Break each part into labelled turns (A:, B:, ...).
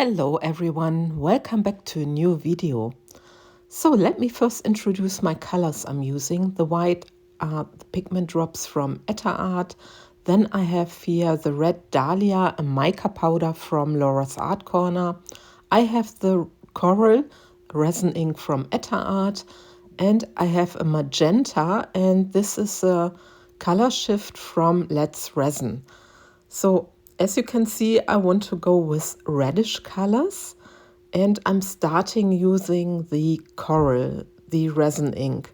A: Hello everyone, welcome back to a new video. So let me first introduce my colors I'm using. The white are the pigment drops from Etta Art. Then I have here the Red Dahlia Mica powder from Laura's Art Corner. I have the coral resin ink from Etta Art. And I have a magenta, and this is a Colorshift from Let's Resin. So as you can see, I want to go with reddish colors, and I'm starting using the coral, the resin ink.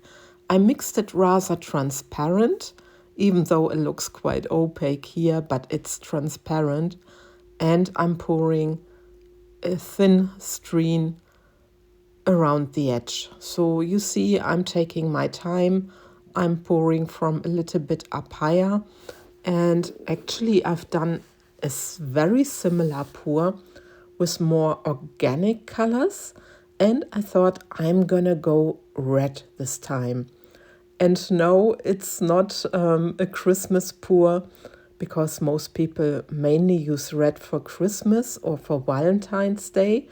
A: I mixed it rather transparent, even though it looks quite opaque here, but it's transparent. And I'm pouring a thin stream around the edge. So you see, I'm taking my time. I'm pouring from a little bit up higher. And actually, I've done a very similar pour with more organic colors. And I thought I'm gonna go red this time. And no, it's not a Christmas pour, because most people mainly use red for Christmas or for Valentine's Day.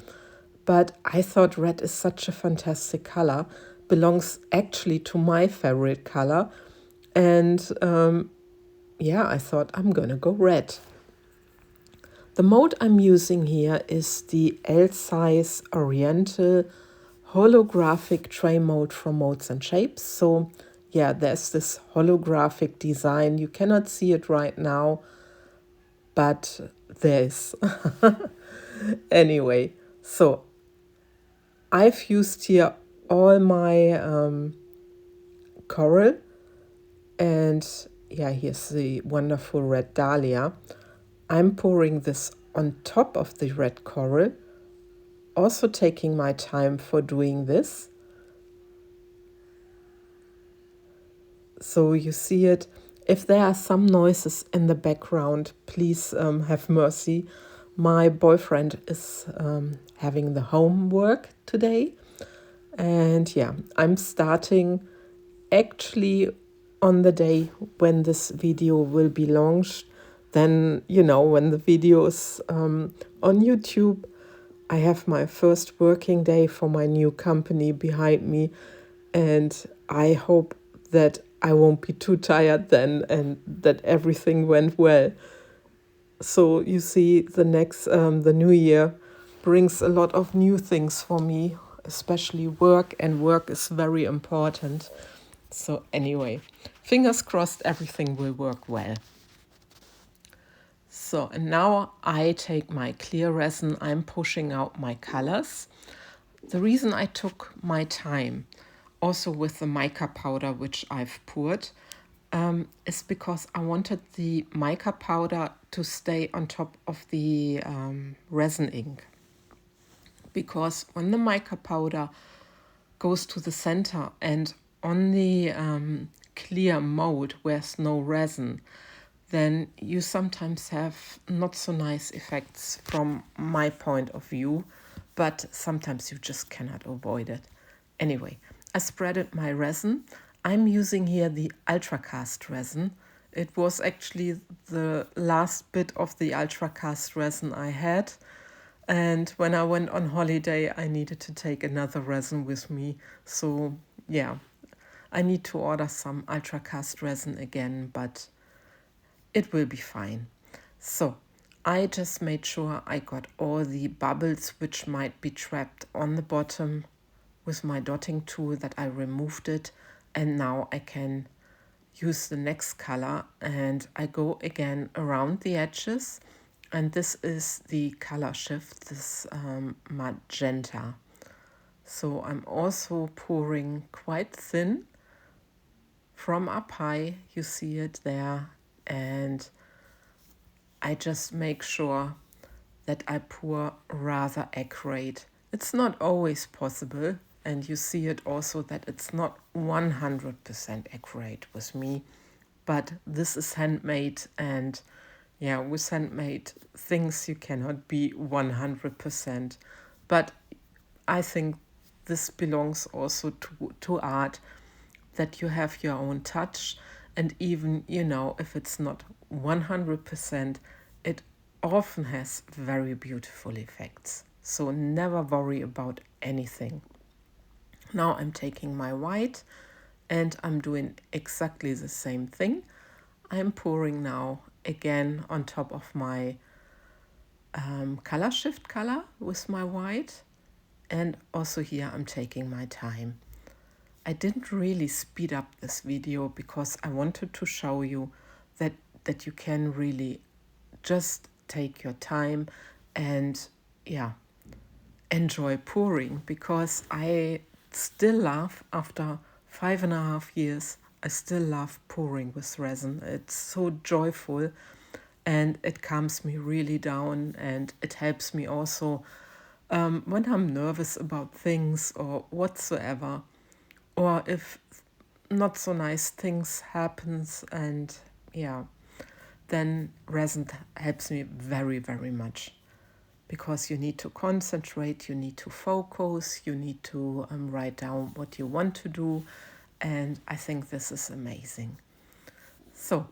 A: But I thought red is such a fantastic color, belongs actually to my favorite color. And yeah, I thought I'm gonna go red. The mold I'm using here is the L size Oriental holographic tray mold from MoldsandShapes. So yeah, there's this holographic design. You cannot see it right now, but there is. Anyway, so I've used here all my coral, and yeah, here's the wonderful Red Dahlia. I'm pouring this on top of the red coral, also taking my time for doing this. So you see it. If there are some noises in the background, please have mercy. My boyfriend is having the homework today. And yeah, I'm starting actually on the day when this video will be launched. Then, you know, when the video is on YouTube, I have my first working day for my new company behind me. And I hope that I won't be too tired then and that everything went well. So you see, the new year brings a lot of new things for me, especially work, and work is very important. So anyway, fingers crossed everything will work well. So, and now I take my clear resin, I'm pushing out my colors. The reason I took my time, also with the mica powder which I've poured, is because I wanted the mica powder to stay on top of the resin ink. Because when the mica powder goes to the center and on the clear mold where there's no resin, then you sometimes have not so nice effects from my point of view, but sometimes you just cannot avoid it. Anyway, I spreaded my resin. I'm using here the ultracast resin. It was actually the last bit of the ultracast resin I had. And when I went on holiday, I needed to take another resin with me. So yeah, I need to order some ultracast resin again, but it will be fine. So I just made sure I got all the bubbles which might be trapped on the bottom with my dotting tool, that I removed it. And now I can use the next color, and I go again around the edges. And this is the Colorshift, this magenta. So I'm also pouring quite thin from up high, you see it there. And I just make sure that I pour rather accurate. It's not always possible, and you see it also that it's not 100% accurate with me, but this is handmade, and yeah, with handmade things you cannot be 100%. But I think this belongs also to art, that you have your own touch, and even, you know, if it's not 100%, it often has very beautiful effects. So never worry about anything. Now I'm taking my white and I'm doing exactly the same thing. I'm pouring now again on top of my Colorshift color with my white, and also here I'm taking my time. I didn't really speed up this video because I wanted to show you that you can really just take your time and enjoy pouring, because I still love, after 5.5 years, I still love pouring with resin. It's so joyful and it calms me really down, and it helps me also when I'm nervous about things or whatsoever, or if not so nice things happens, and then resin helps me very, very much, because you need to concentrate, you need to focus, you need to write down what you want to do, and I think this is amazing. So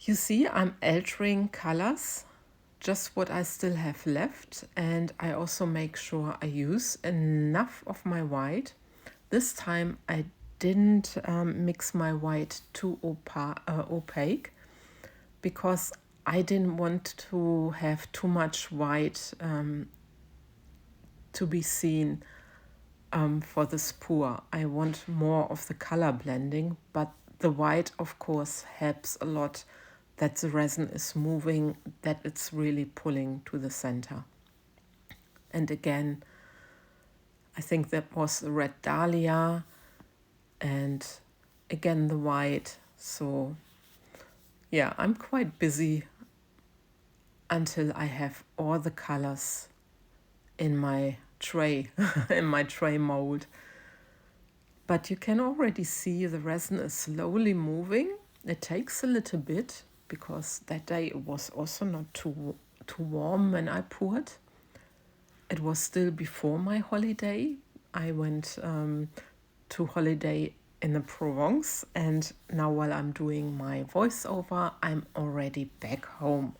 A: you see, I'm altering colors, just what I still have left, and I also make sure I use enough of my white. This time I didn't mix my white too opaque, because I didn't want to have too much white to be seen for this pour. I want more of the color blending, but the white of course helps a lot, that the resin is moving, that it's really pulling to the center. And again, I think that was the Red Dahlia, and again the white. So yeah, I'm quite busy until I have all the colors in my tray, in my tray mold. But you can already see the resin is slowly moving. It takes a little bit, because that day it was also not too warm when I poured. It was still before my holiday. I went to holiday in the Provence, and now while I'm doing my voiceover, I'm already back home.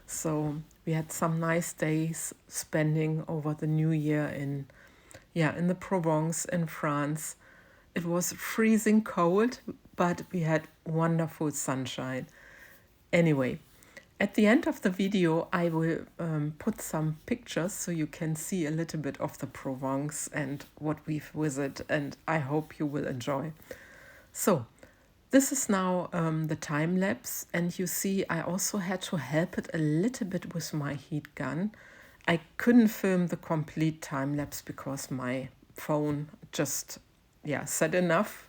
A: So we had some nice days spending over the New Year in the Provence in France. It was freezing cold, but we had wonderful sunshine. Anyway, at the end of the video, I will put some pictures so you can see a little bit of the Provence and what we've visited, and I hope you will enjoy. So this is now the time lapse, and you see I also had to help it a little bit with my heat gun. I couldn't film the complete time lapse because my phone just said enough.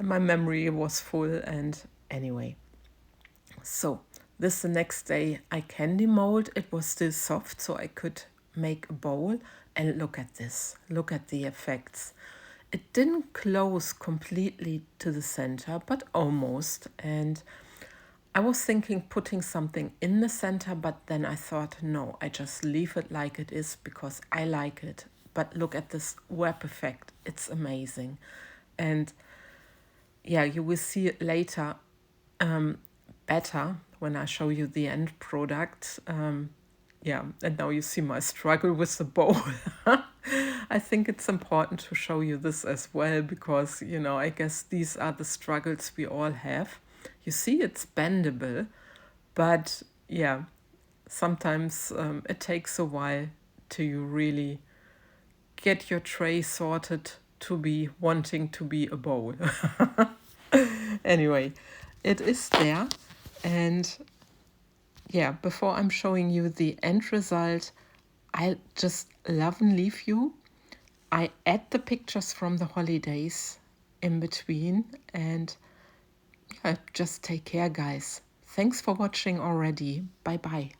A: My memory was full, and anyway. So this the next day I candy mold. It was still soft, so I could make a bowl, and look at this. Look at the effects. It didn't close completely to the center, but almost. And I was thinking putting something in the center, but then I thought, no, I just leave it like it is because I like it. But look at this web effect. It's amazing. And you will see it later better when I show you the end product. And now you see my struggle with the bowl. I think it's important to show you this as well, because, I guess these are the struggles we all have. You see, it's bendable, but sometimes it takes a while till you really get your tray sorted to be wanting to be a bowl. Anyway, it is there. And before I'm showing you the end result, I just love and leave you. I add the pictures from the holidays in between, and just take care, guys. Thanks for watching already. Bye bye.